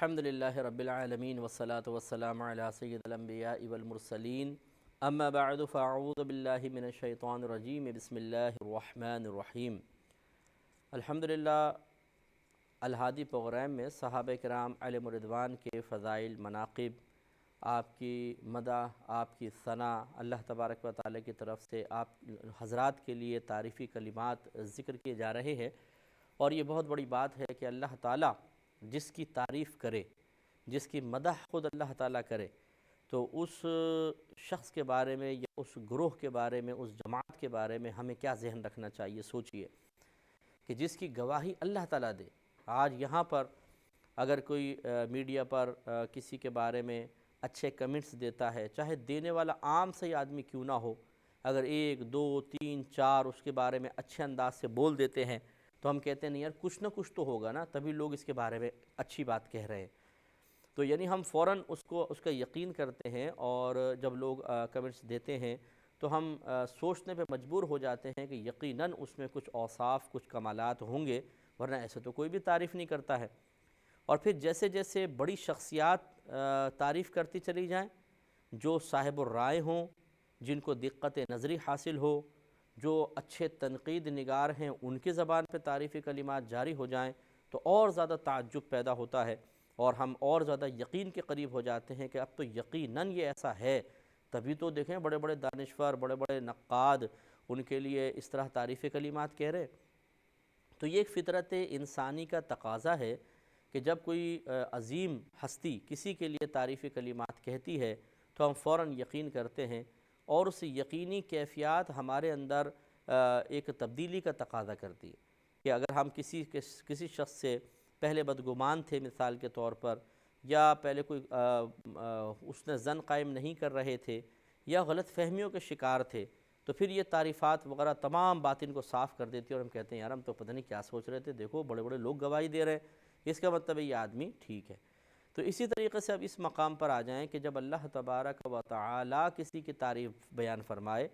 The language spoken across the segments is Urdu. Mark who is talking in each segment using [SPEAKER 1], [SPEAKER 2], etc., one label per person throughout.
[SPEAKER 1] الحمدللہ رب العالمین والصلاة والسلام علی سید الانبیاء والمرسلین اما بعد فاعوذ باللہ من الشیطان الرجیم بسم اللہ الرحمن الرحیم۔ الحمدللہ الہادی پروگرام میں صحابہ کرام علیہم الرضوان کے فضائل، مناقب، آپ کی مدح، آپ کی ثنا اللہ تبارک و تعالیٰ کی طرف سے آپ حضرات کے لیے تعریفی کلمات ذکر کیے جا رہے ہیں، اور یہ بہت بڑی بات ہے کہ اللہ تعالیٰ جس کی تعریف کرے، جس کی مدح خود اللہ تعالیٰ کرے، تو اس شخص کے بارے میں یا اس گروہ کے بارے میں، اس جماعت کے بارے میں ہمیں کیا ذہن رکھنا چاہیے۔ سوچئے کہ جس کی گواہی اللہ تعالیٰ دے۔ آج یہاں پر اگر کوئی میڈیا پر کسی کے بارے میں اچھے کمنٹس دیتا ہے، چاہے دینے والا عام سے آدمی کیوں نہ ہو، اگر 1 2 3 4 اس کے بارے میں اچھے انداز سے بول دیتے ہیں تو ہم کہتے ہیں نہیں یار کچھ نہ کچھ تو ہوگا نا، تبھی لوگ اس کے بارے میں اچھی بات کہہ رہے ہیں۔ تو یعنی ہم فوراً اس کا یقین کرتے ہیں، اور جب لوگ کمنٹس دیتے ہیں تو ہم سوچنے پہ مجبور ہو جاتے ہیں کہ یقیناً اس میں کچھ اوصاف، کچھ کمالات ہوں گے، ورنہ ایسے تو کوئی بھی تعریف نہیں کرتا ہے۔ اور پھر جیسے جیسے بڑی شخصیات تعریف کرتی چلی جائیں، جو صاحب الرائے ہوں، جن کو دقت نظری حاصل ہو، جو اچھے تنقید نگار ہیں، ان کے زبان پہ تعریفی کلمات جاری ہو جائیں تو اور زیادہ تعجب پیدا ہوتا ہے، اور ہم اور زیادہ یقین کے قریب ہو جاتے ہیں کہ اب تو یقیناً یہ ایسا ہے۔ تبھی تو دیکھیں بڑے بڑے دانشور، بڑے بڑے نقاد ان کے لیے اس طرح تعریفی کلمات کہہ رہے۔ تو یہ ایک فطرت انسانی کا تقاضا ہے کہ جب کوئی عظیم ہستی کسی کے لیے تعریفی کلمات کہتی ہے تو ہم فوراً یقین کرتے ہیں، اور اس یقینی کیفیات ہمارے اندر ایک تبدیلی کا تقاضا کرتی ہے کہ اگر ہم کسی شخص سے پہلے بدگمان تھے مثال کے طور پر، یا پہلے کوئی اس نے ظن قائم نہیں کر رہے تھے، یا غلط فہمیوں کے شکار تھے، تو پھر یہ تعریفات وغیرہ تمام باطن کو صاف کر دیتی ہے، اور ہم کہتے ہیں یار ہم تو پتہ نہیں کیا سوچ رہے تھے، دیکھو بڑے بڑے لوگ گواہی دے رہے ہیں، اس کا مطلب ہے یہ آدمی ٹھیک ہے۔ تو اسی طریقے سے اب اس مقام پر آ جائیں کہ جب اللہ تبارک و تعالی کسی کی تعریف بیان فرمائے،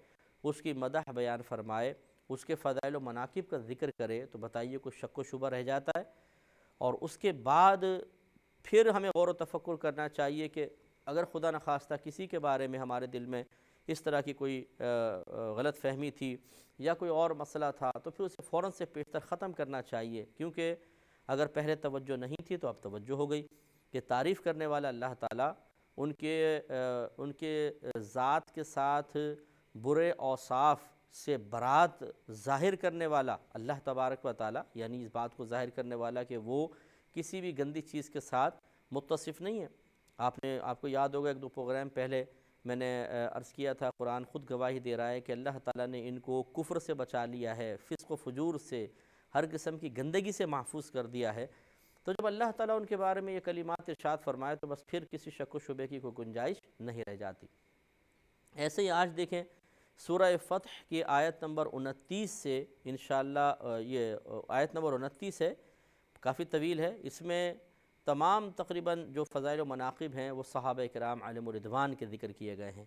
[SPEAKER 1] اس کی مدح بیان فرمائے، اس کے فضائل و مناقب کا ذکر کرے، تو بتائیے کوئی شک و شبہ رہ جاتا ہے؟ اور اس کے بعد پھر ہمیں غور و تفکر کرنا چاہیے کہ اگر خدا نخواستہ کسی کے بارے میں ہمارے دل میں اس طرح کی کوئی غلط فہمی تھی یا کوئی اور مسئلہ تھا، تو پھر اسے فوراً سے پیشتر ختم کرنا چاہیے، کیونکہ اگر پہلے توجہ نہیں تھی تو اب توجہ ہو گئی کہ تعریف کرنے والا اللہ تعالیٰ، ان کے ذات کے ساتھ برے اوصاف سے برات ظاہر کرنے والا اللہ تبارک و تعالیٰ، یعنی اس بات کو ظاہر کرنے والا کہ وہ کسی بھی گندی چیز کے ساتھ متصف نہیں ہے۔ آپ کو یاد ہوگا 1 2 پروگرام پہلے میں نے عرض کیا تھا، قرآن خود گواہی دے رہا ہے کہ اللہ تعالیٰ نے ان کو کفر سے بچا لیا ہے، فسق و فجور سے، ہر قسم کی گندگی سے محفوظ کر دیا ہے۔ تو جب اللہ تعالیٰ ان کے بارے میں یہ کلمات ارشاد فرمائے تو بس پھر کسی شک و شبے کی کوئی گنجائش نہیں رہ جاتی۔ ایسے ہی آج دیکھیں سورہ فتح کی آیت نمبر 29 سے انشاءاللہ، یہ آیت نمبر 29 ہے، کافی طویل ہے، اس میں تمام تقریباً جو فضائل و مناقب ہیں وہ صحابہ کرام علیہم الرضوان کے ذکر کیے گئے ہیں۔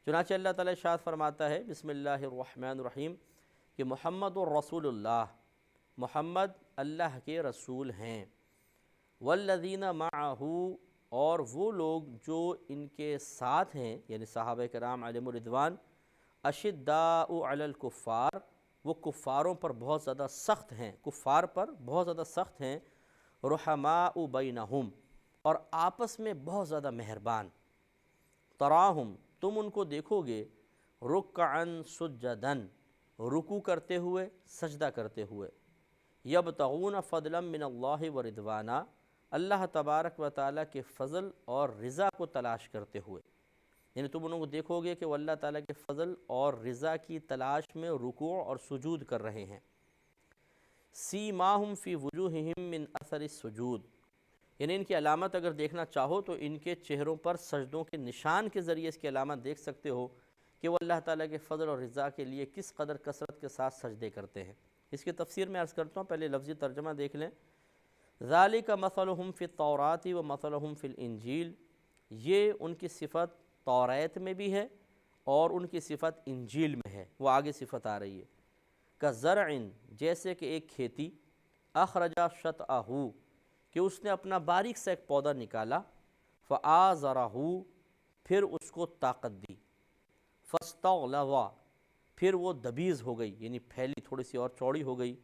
[SPEAKER 1] چنانچہ اللہ تعالیٰ ارشاد فرماتا ہے بسم اللہ الرحمن الرحیم کہ محمد الرسول اللہ، محمد اللہ کے رسول ہیں، والذین معہ، اور وہ لوگ جو ان کے ساتھ ہیں یعنی صحابہ کرام علیہم الرضوان، اشداء علی الکفار، وہ کفاروں پر بہت زیادہ سخت ہیں، کفار پر بہت زیادہ سخت ہیں، رحماء بینہم، اور آپس میں بہت زیادہ مہربان، تراہم، تم ان کو دیکھو گے، رکعن سجدن، رکوع کرتے ہوئے، سجدہ کرتے ہوئے، یبتغون فضلا من اللہ ورضوانا، اللہ تبارک و تعالیٰ کے فضل اور رضا کو تلاش کرتے ہوئے، یعنی تم انہوں کو دیکھو گے کہ وہ اللہ تعالیٰ کے فضل اور رضا کی تلاش میں رکوع اور سجود کر رہے ہیں۔ سیماہم فی وجوہہم من اثر السجود، یعنی ان کی علامت اگر دیکھنا چاہو تو ان کے چہروں پر سجدوں کے نشان کے ذریعے اس کی علامت دیکھ سکتے ہو کہ وہ اللہ تعالیٰ کے فضل اور رضا کے لیے کس قدر کثرت کے ساتھ سجدے کرتے ہیں۔ اس کی تفسیر میں عرض کرتا ہوں، پہلے لفظی ترجمہ دیکھ لیں۔ ذالک مثلہم فی التوراۃ و مثلہم فی الانجیل، یہ ان کی صفت توریت میں بھی ہے اور ان کی صفت انجیل میں ہے، وہ آگے صفت آ رہی ہے۔ کزرع، جیسے کہ ایک کھیتی، اخرج شطأہ، کہ کہ اس نے اپنا باریک سا ایک پودا نکالا، فآزرہ، پھر اس کو طاقت دی، فاستغلظ، پھر وہ دبیز ہو گئی یعنی پھیلی، تھوڑی سی اور چوڑی ہو گئی،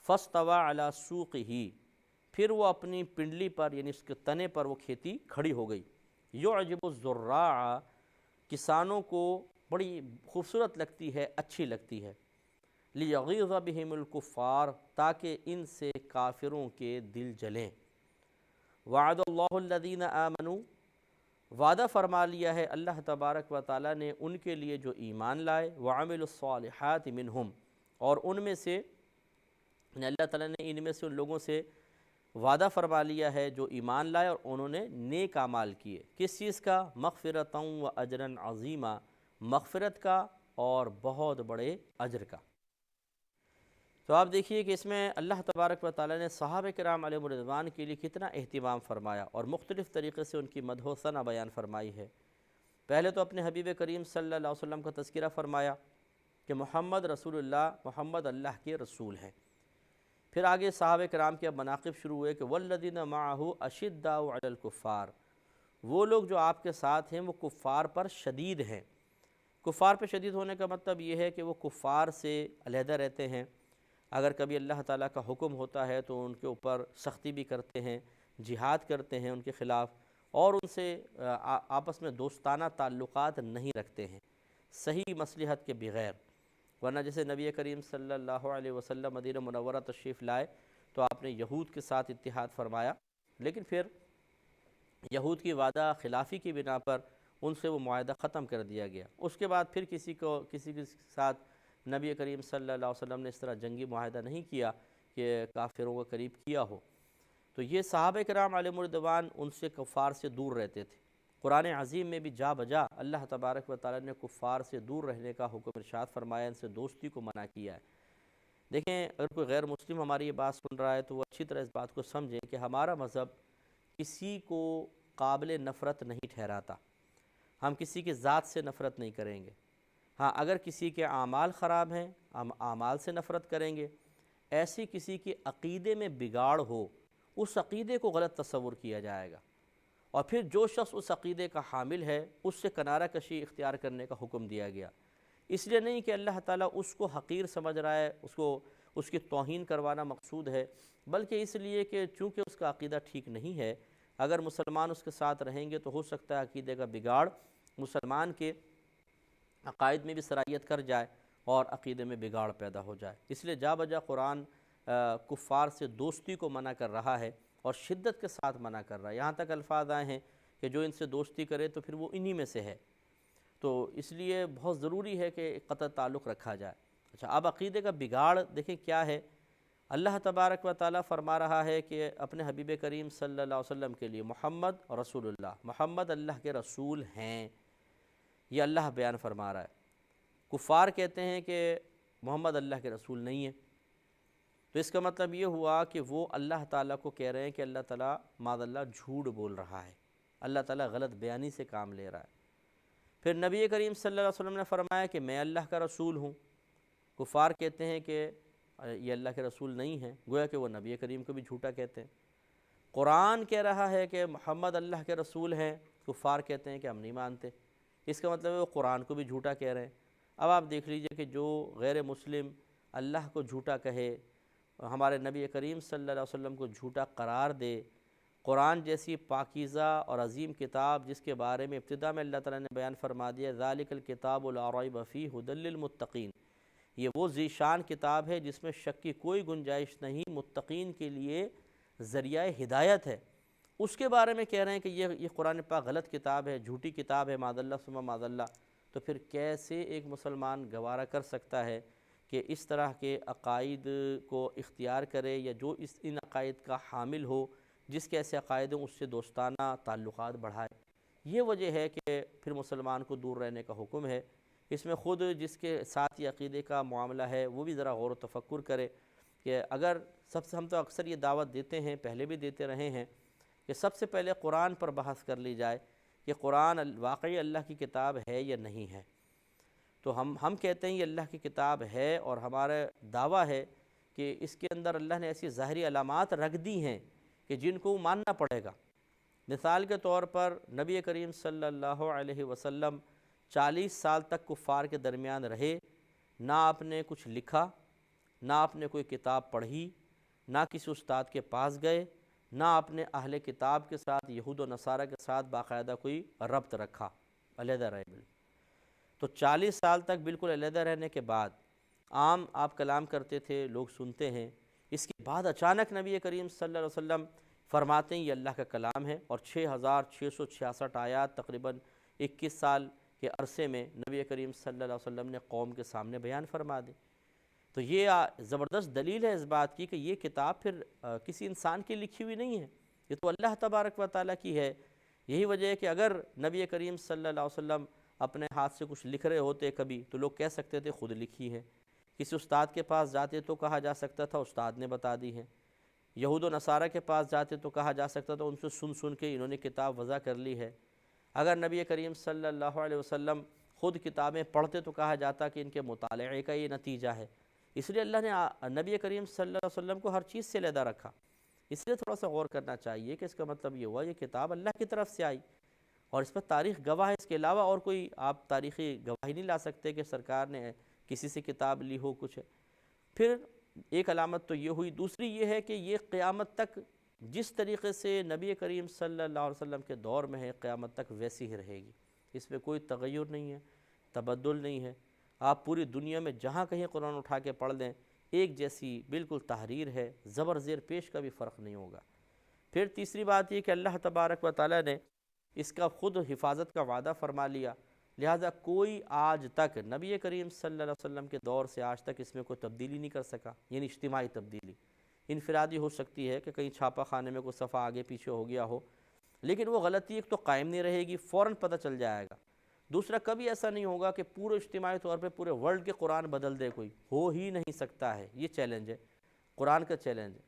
[SPEAKER 1] فاستوى علی سوقہ، پھر وہ اپنی پنڈلی پر یعنی اس کے تنے پر وہ کھیتی کھڑی ہو گئی، یعجب الزراع، کسانوں کو بڑی خوبصورت لگتی ہے، اچھی لگتی ہے، لیغیظ بہم الکفار، تاکہ ان سے کافروں کے دل جلیں، وعد اللہ الذین آمنوا، وعدہ فرما لیا ہے اللہ تبارک و تعالیٰ نے ان کے لیے جو ایمان لائے، وعملوا الصالحات منہم، اور ان میں سے یعنی اللہ تعالیٰ نے ان میں سے ان لوگوں سے وعدہ فرما لیا ہے جو ایمان لائے اور انہوں نے نیک اعمال کیے، کس چیز کا؟ مغفرۃ و اجرا عظیما، مغفرت کا اور بہت بڑے اجر کا۔ تو آپ دیکھیے کہ اس میں اللہ تبارک و تعالیٰ نے صحابہ کرام علیہم الرضوان کے لیے کتنا اہتمام فرمایا اور مختلف طریقے سے ان کی مدح و ثنا بیان فرمائی ہے۔ پہلے تو اپنے حبیب کریم صلی اللہ علیہ وسلم کا تذکرہ فرمایا کہ محمد رسول اللہ، محمد اللہ کے رسول ہیں۔ پھر آگے صحابہ کرام کے اب مناقب شروع ہوئے کہ والذین معہ اشداء علی الکفار، وہ لوگ جو آپ کے ساتھ ہیں وہ کفار پر شدید ہیں۔ کفار پر شدید ہونے کا مطلب یہ ہے کہ وہ کفار سے علیحدہ رہتے ہیں، اگر کبھی اللہ تعالیٰ کا حکم ہوتا ہے تو ان کے اوپر سختی بھی کرتے ہیں، جہاد کرتے ہیں ان کے خلاف، اور ان سے آپس میں دوستانہ تعلقات نہیں رکھتے ہیں صحیح مصلحت کے بغیر، ورنہ جیسے نبی کریم صلی اللہ علیہ وسلم مدینہ منورہ تشریف لائے تو آپ نے یہود کے ساتھ اتحاد فرمایا، لیکن پھر یہود کی وعدہ خلافی کی بنا پر ان سے وہ معاہدہ ختم کر دیا گیا۔ اس کے بعد پھر کسی کے ساتھ نبی کریم صلی اللہ علیہ وسلم نے اس طرح جنگی معاہدہ نہیں کیا کہ کافروں کو قریب کیا ہو۔ تو یہ صحابہ کرام علیہم الرضوان ان سے کفار سے دور رہتے تھے۔ قرآن عظیم میں بھی جا بجا اللہ تبارک و تعالیٰ نے کفار سے دور رہنے کا حکم ارشاد فرمایا، ان سے دوستی کو منع کیا ہے۔ دیکھیں اگر کوئی غیر مسلم ہماری یہ بات سن رہا ہے تو وہ اچھی طرح اس بات کو سمجھیں کہ ہمارا مذہب کسی کو قابل نفرت نہیں ٹھہراتا، ہم کسی کی ذات سے نفرت نہیں کریں گے، ہاں اگر کسی کے اعمال خراب ہیں ہم اعمال سے نفرت کریں گے، ایسی کسی کے عقیدے میں بگاڑ ہو اس عقیدے کو غلط تصور کیا جائے گا، اور پھر جو شخص اس عقیدے کا حامل ہے اس سے کنارہ کشی اختیار کرنے کا حکم دیا گیا۔ اس لیے نہیں کہ اللہ تعالیٰ اس کو حقیر سمجھ رہا ہے، اس کی توہین کروانا مقصود ہے، بلکہ اس لیے کہ چونکہ اس کا عقیدہ ٹھیک نہیں ہے، اگر مسلمان اس کے ساتھ رہیں گے تو ہو سکتا ہے عقیدے کا بگاڑ مسلمان کے عقائد میں بھی سرایت کر جائے اور عقیدے میں بگاڑ پیدا ہو جائے۔ اس لیے جا بجا قرآن کفار سے دوستی کو منع کر رہا ہے اور شدت کے ساتھ منع کر رہا ہے، یہاں تک الفاظ آئے ہیں کہ جو ان سے دوستی کرے تو پھر وہ انہی میں سے ہے، تو اس لیے بہت ضروری ہے کہ قطع تعلق رکھا جائے۔ اچھا اب عقیدے کا بگاڑ دیکھیں کیا ہے، اللہ تبارک و تعالیٰ فرما رہا ہے کہ اپنے حبیب کریم صلی اللہ علیہ وسلم کے لیے محمد رسول اللہ، محمد اللہ کے رسول ہیں، یہ اللہ بیان فرما رہا ہے۔ کفار کہتے ہیں کہ محمد اللہ کے رسول نہیں ہے، تو اس کا مطلب یہ ہوا کہ وہ اللہ تعالیٰ کو کہہ رہے ہیں کہ اللہ تعالیٰ معاذ اللہ جھوٹ بول رہا ہے، اللہ تعالیٰ غلط بیانی سے کام لے رہا ہے۔ پھر نبی کریم صلی اللہ علیہ وسلم نے فرمایا کہ میں اللہ کا رسول ہوں، کفار کہتے ہیں کہ یہ اللہ کے رسول نہیں ہیں، گویا کہ وہ نبی کریم کو بھی جھوٹا کہتے ہیں۔ قرآن کہہ رہا ہے کہ محمد اللہ کے رسول ہیں، کفار کہتے ہیں کہ ہم نہیں مانتے، اس کا مطلب ہے وہ قرآن کو بھی جھوٹا کہہ رہے ہیں۔ اب آپ دیکھ لیجئے کہ جو غیر مسلم اللہ کو جھوٹا کہے، ہمارے نبی کریم صلی اللہ علیہ وسلم کو جھوٹا قرار دے، قرآن جیسی پاکیزہ اور عظیم کتاب جس کے بارے میں ابتدا میں اللہ تعالیٰ نے بیان فرما دیا ذالک الکتاب لا ریب فیہ ھدی للمتقین، یہ وہ ذیشان کتاب ہے جس میں شک کی کوئی گنجائش نہیں، متقین کے لیے ذریعہ ہدایت ہے، اس کے بارے میں کہہ رہے ہیں کہ یہ قرآن پاک غلط کتاب ہے، جھوٹی کتاب ہے، معاذ اللہ ثم معاذ اللہ۔ تو پھر کیسے ایک مسلمان گوارہ کر سکتا ہے کہ اس طرح کے عقائد کو اختیار کرے، یا جو ان عقائد کا حامل ہو، جس کے ایسے عقائد ہیں اس سے دوستانہ تعلقات بڑھائے؟ یہ وجہ ہے کہ پھر مسلمان کو دور رہنے کا حکم ہے۔ اس میں خود جس کے ساتھ یہ عقیدے کا معاملہ ہے وہ بھی ذرا غور و تفکر کرے کہ اگر ہم تو اکثر یہ دعوت دیتے ہیں، پہلے بھی دیتے رہے ہیں، کہ سب سے پہلے قرآن پر بحث کر لی جائے کہ قرآن واقعی اللہ کی کتاب ہے یا نہیں ہے۔ تو ہم کہتے ہیں یہ اللہ کی کتاب ہے، اور ہمارا دعویٰ ہے کہ اس کے اندر اللہ نے ایسی ظاہری علامات رکھ دی ہیں کہ جن کو ماننا پڑے گا۔ مثال کے طور پر نبی کریم صلی اللہ علیہ وسلم 40 سال تک کفار کے درمیان رہے، نہ آپ نے کچھ لکھا، نہ آپ نے کوئی کتاب پڑھی، نہ کسی استاد کے پاس گئے، نہ آپ نے اہل کتاب کے ساتھ، یہود و نصارہ کے ساتھ باقاعدہ کوئی ربط رکھا، علیحدہ رہے بالکل۔ تو 40 سال تک بالکل علیحدہ رہنے کے بعد عام آپ کلام کرتے تھے، لوگ سنتے ہیں، اس کے بعد اچانک نبی کریم صلی اللہ علیہ وسلم فرماتے ہیں یہ اللہ کا کلام ہے، اور 6666 آیات تقریباً 21 سال کے عرصے میں نبی کریم صلی اللہ علیہ وسلم نے قوم کے سامنے بیان فرما دی۔ تو یہ زبردست دلیل ہے اس بات کی کہ یہ کتاب پھر کسی انسان کی لکھی ہوئی نہیں ہے، یہ تو اللہ تبارک و تعالیٰ کی ہے۔ یہی وجہ ہے کہ اگر نبی کریم صلی اللہ علیہ وسلم اپنے ہاتھ سے کچھ لکھ رہے ہوتے کبھی تو لوگ کہہ سکتے تھے خود لکھی ہے، کسی استاد کے پاس جاتے تو کہا جا سکتا تھا استاد نے بتا دی ہے، یہود و نصارہ کے پاس جاتے تو کہا جا سکتا تھا ان سے سن کے انہوں نے کتاب وضع کر لی ہے۔ اگر نبی کریم صلی اللہ علیہ وسلم خود کتابیں پڑھتے تو کہا جاتا کہ ان کے مطالعے کا یہ نتیجہ ہے۔ اس لیے اللہ نے نبی کریم صلی اللہ علیہ وسلم کو ہر چیز سے علیحدہ رکھا۔ اس لیے تھوڑا سا غور کرنا چاہیے کہ اس کا مطلب یہ ہوا یہ کتاب اللہ کی طرف سے آئی اور اس پر تاریخ گواہ ہے، اس کے علاوہ اور کوئی آپ تاریخی گواہی نہیں لا سکتے کہ سرکار نے کسی سے کتاب لی ہو کچھ ہے۔ پھر ایک علامت تو یہ ہوئی، دوسری یہ ہے کہ یہ قیامت تک جس طریقے سے نبی کریم صلی اللہ علیہ وسلم کے دور میں ہے قیامت تک ویسی ہی رہے گی، اس میں کوئی تغیر نہیں ہے، تبدل نہیں ہے۔ آپ پوری دنیا میں جہاں کہیں قرآن اٹھا کے پڑھ لیں ایک جیسی بالکل تحریر ہے، زبر زیر پیش کا بھی فرق نہیں ہوگا۔ پھر تیسری بات یہ کہ اللہ تبارک و تعالیٰ نے اس کا خود حفاظت کا وعدہ فرما لیا، لہٰذا کوئی آج تک نبی کریم صلی اللہ علیہ وسلم کے دور سے آج تک اس میں کوئی تبدیلی نہیں کر سکا، یعنی اجتماعی تبدیلی انفرادی ہو سکتی ہے کہ کہیں چھاپا خانے میں کوئی صفحہ آگے پیچھے ہو گیا ہو، لیکن وہ غلطی ایک تو قائم نہیں رہے گی، فوراً پتہ چل جائے گا۔ دوسرا کبھی ایسا نہیں ہوگا کہ پورے اجتماعی طور پہ پورے ورلڈ کے قرآن بدل دے کوئی، ہو ہی نہیں سکتا ہے، یہ چیلنج ہے، قرآن کا چیلنج ہے۔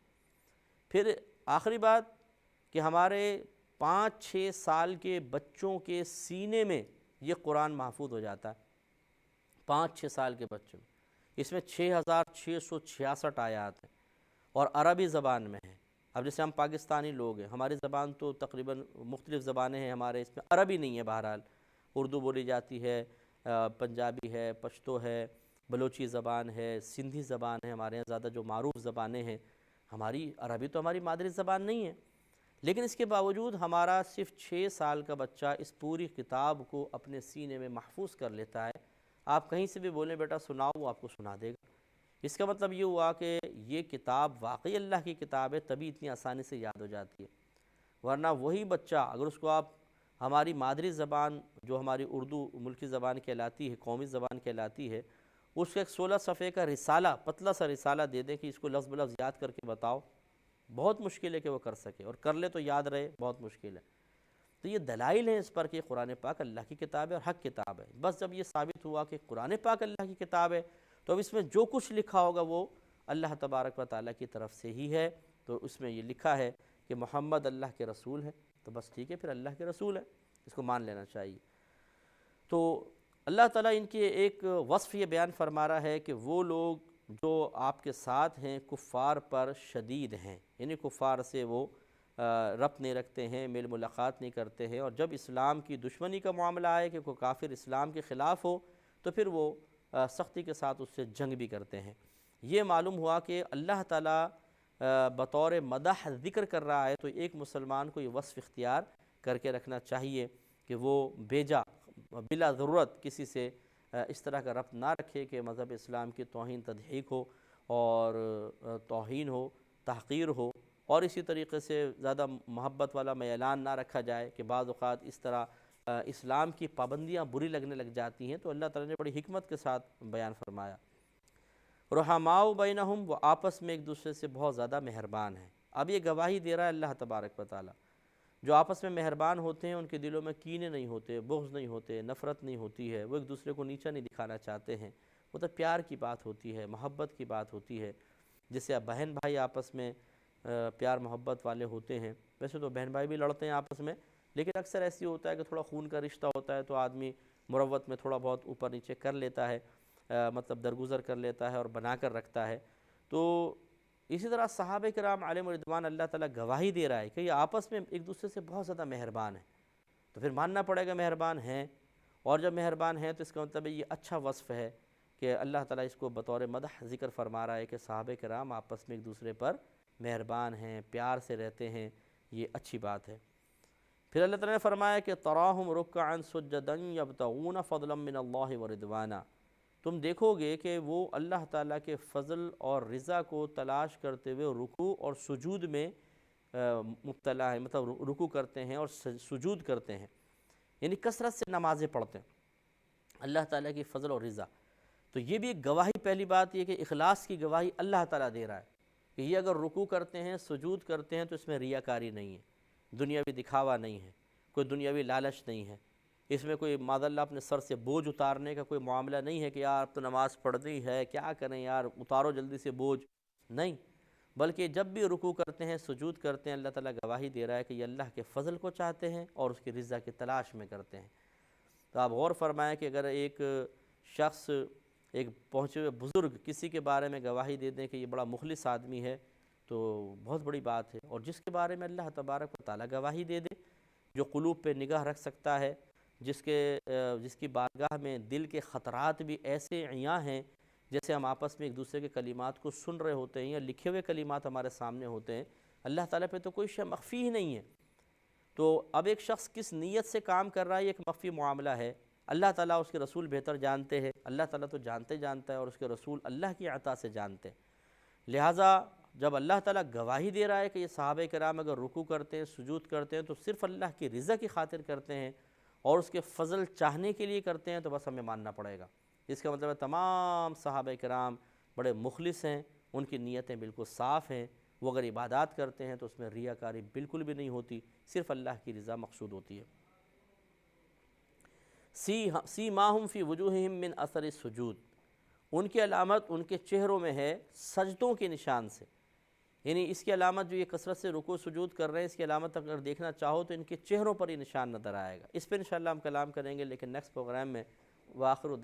[SPEAKER 1] پھر آخری بات کہ ہمارے 5-6 سال کے بچوں کے سینے میں یہ قرآن محفوظ ہو جاتا ہے، 5-6 سال کے بچوں میں، اس میں 6666 آیات ہیں اور عربی زبان میں ہیں۔ اب جیسے ہم پاکستانی لوگ ہیں، ہماری زبان تو تقریباً مختلف زبانیں ہیں ہمارے، اس میں عربی نہیں ہے، بہرحال اردو بولی جاتی ہے، پنجابی ہے، پشتو ہے، بلوچی زبان ہے، سندھی زبان ہے، ہمارے یہاں زیادہ جو معروف زبانیں ہیں، ہماری عربی تو ہماری مادری زبان نہیں ہے، لیکن اس کے باوجود ہمارا صرف 6 سال کا بچہ اس پوری کتاب کو اپنے سینے میں محفوظ کر لیتا ہے۔ آپ کہیں سے بھی بولیں بیٹا سناؤ، وہ آپ کو سنا دے گا۔ اس کا مطلب یہ ہوا کہ یہ کتاب واقعی اللہ کی کتاب ہے، تبھی اتنی آسانی سے یاد ہو جاتی ہے، ورنہ وہی بچہ اگر اس کو آپ ہماری مادری زبان جو ہماری اردو ملکی زبان کہلاتی ہے، قومی زبان کہلاتی ہے، اس کا ایک 16 صفحے کا رسالہ، پتلا سا رسالہ دے دیں کہ اس کو لفظ بلفظ یاد کر کے بتاؤ، بہت مشکل ہے کہ وہ کر سکے، اور کر لے تو یاد رہے، بہت مشکل ہے۔ تو یہ دلائل ہیں اس پر کہ قرآن پاک اللہ کی کتاب ہے اور حق کتاب ہے۔ بس جب یہ ثابت ہوا کہ قرآن پاک اللہ کی کتاب ہے تو اب اس میں جو کچھ لکھا ہوگا وہ اللہ تبارک و تعالیٰ کی طرف سے ہی ہے۔ تو اس میں یہ لکھا ہے کہ محمد اللہ کے رسول ہے، تو بس ٹھیک ہے، پھر اللہ کے رسول ہے، اس کو مان لینا چاہیے۔ تو اللہ تعالیٰ ان کے ایک وصف یہ بیان فرما رہا ہے کہ وہ لوگ جو آپ کے ساتھ ہیں کفار پر شدید ہیں، یعنی کفار سے وہ ربط نہیں رکھتے ہیں، میل ملاقات نہیں کرتے ہیں، اور جب اسلام کی دشمنی کا معاملہ آئے کہ کوئی کافر اسلام کے خلاف ہو تو پھر وہ سختی کے ساتھ اس سے جنگ بھی کرتے ہیں۔ یہ معلوم ہوا کہ اللہ تعالیٰ بطور مدح ذکر کر رہا ہے تو ایک مسلمان کو یہ وصف اختیار کر کے رکھنا چاہیے کہ وہ بیجا بلا ضرورت کسی سے اس طرح کا ربط نہ رکھے کہ مذہب اسلام کی توہین تضحیک ہو اور توہین ہو، تحقیر ہو، اور اسی طریقے سے زیادہ محبت والا میلان نہ رکھا جائے کہ بعض اوقات اس طرح اسلام کی پابندیاں بری لگنے لگ جاتی ہیں۔ تو اللہ تعالیٰ نے بڑی حکمت کے ساتھ بیان فرمایا، رحماء بینہم، وہ آپس میں ایک دوسرے سے بہت زیادہ مہربان ہیں۔ اب یہ گواہی دے رہا ہے اللہ تبارک و تعالیٰ، جو آپس میں مہربان ہوتے ہیں ان کے دلوں میں کینے نہیں ہوتے، بغض نہیں ہوتے، نفرت نہیں ہوتی ہے، وہ ایک دوسرے کو نیچا نہیں دکھانا چاہتے ہیں، وہ تو پیار کی بات ہوتی ہے، محبت کی بات ہوتی ہے، جیسے بہن بھائی آپس میں پیار محبت والے ہوتے ہیں۔ ویسے تو بہن بھائی بھی لڑتے ہیں آپس میں، لیکن اکثر ایسی ہوتا ہے کہ تھوڑا خون کا رشتہ ہوتا ہے تو آدمی مروت میں تھوڑا بہت اوپر نیچے کر لیتا ہے، مطلب درگزر کر لیتا ہے اور بنا کر رکھتا ہے۔ تو اسی طرح صحابہ کرام علیہم رضوان اللہ تعالیٰ گواہی دے رہا ہے کہ یہ آپس میں ایک دوسرے سے بہت زیادہ مہربان ہیں، تو پھر ماننا پڑے گا مہربان ہیں، اور جب مہربان ہیں تو اس کا مطلب یہ اچھا وصف ہے کہ اللہ تعالیٰ اس کو بطور مدح ذکر فرما رہا ہے کہ صحابہ کرام آپس میں ایک دوسرے پر مہربان ہیں، پیار سے رہتے ہیں، یہ اچھی بات ہے۔ پھر اللہ تعالیٰ نے فرمایا کہ تراہم رکعا سجدا یبتغون فضلا من اللہ ورضوانا، تم دیکھو گے کہ وہ اللہ تعالیٰ کے فضل اور رضا کو تلاش کرتے ہوئے رکوع اور سجود میں مبتلا ہیں، مطلب رکوع کرتے ہیں اور سجود کرتے ہیں، یعنی کثرت سے نمازیں پڑھتے ہیں اللہ تعالیٰ کی فضل اور رضا۔ تو یہ بھی ایک گواہی، پہلی بات یہ کہ اخلاص کی گواہی اللہ تعالیٰ دے رہا ہے کہ یہ اگر رکوع کرتے ہیں، سجود کرتے ہیں تو اس میں ریاکاری نہیں ہے، دنیاوی دکھاوا نہیں ہے، کوئی دنیاوی لالچ نہیں ہے، اس میں کوئی معاذ اللہ اپنے سر سے بوجھ اتارنے کا کوئی معاملہ نہیں ہے کہ یار اب تو نماز پڑھنی ہے، کیا کریں یار، اتارو جلدی سے بوجھ، نہیں، بلکہ جب بھی رکوع کرتے ہیں، سجود کرتے ہیں، اللہ تعالیٰ گواہی دے رہا ہے کہ یہ اللہ کے فضل کو چاہتے ہیں اور اس کی رضا کی تلاش میں کرتے ہیں۔ تو آپ غور فرمائیں کہ اگر ایک شخص، ایک پہنچے ہوئے بزرگ کسی کے بارے میں گواہی دے دیں کہ یہ بڑا مخلص آدمی ہے تو بہت بڑی بات ہے، اور جس کے بارے میں اللہ تبارک و تعالیٰ گواہی دے دے، جو قلوب پہ نگاہ رکھ سکتا ہے، جس کی بارگاہ میں دل کے خطرات بھی ایسے عیاں ہیں، جیسے ہم آپس میں ایک دوسرے کے کلمات کو سن رہے ہوتے ہیں یا لکھے ہوئے کلمات ہمارے سامنے ہوتے ہیں، اللہ تعالیٰ پہ تو کوئی شے مخفی ہی نہیں ہے۔ تو اب ایک شخص کس نیت سے کام کر رہا ہے، یہ ایک مخفی معاملہ ہے، اللہ تعالیٰ اس کے رسول بہتر جانتے ہیں، اللہ تعالیٰ تو جانتا ہے اور اس کے رسول اللہ کی عطا سے جانتے ہیں۔ لہٰذا جب اللہ تعالیٰ گواہی دے رہا ہے کہ یہ صحابہ کرام اگر رکوع کرتے ہیں، سجود کرتے ہیں تو صرف اللہ کی رضا کی خاطر کرتے ہیں اور اس کے فضل چاہنے کے لیے کرتے ہیں، تو بس ہمیں ماننا پڑے گا۔ اس کا مطلب ہے تمام صحابہ کرام بڑے مخلص ہیں، ان کی نیتیں بالکل صاف ہیں، وہ اگر عبادات کرتے ہیں تو اس میں ریاکاری بالکل بھی نہیں ہوتی، صرف اللہ کی رضا مقصود ہوتی ہے۔ سیماہم فی وجوہہم من اثر السجود، ان کی علامت ان کے چہروں میں ہے سجدوں کے نشان سے، یعنی اس کی علامت جو یہ کثرت سے رکوع سجود کر رہے ہیں، اس کی علامت اگر دیکھنا چاہو تو ان کے چہروں پر یہ نشان نظر آئے گا۔ اس پہ انشاءاللہ ہم کلام کریں گے، لیکن نیکسٹ پروگرام میں وآخر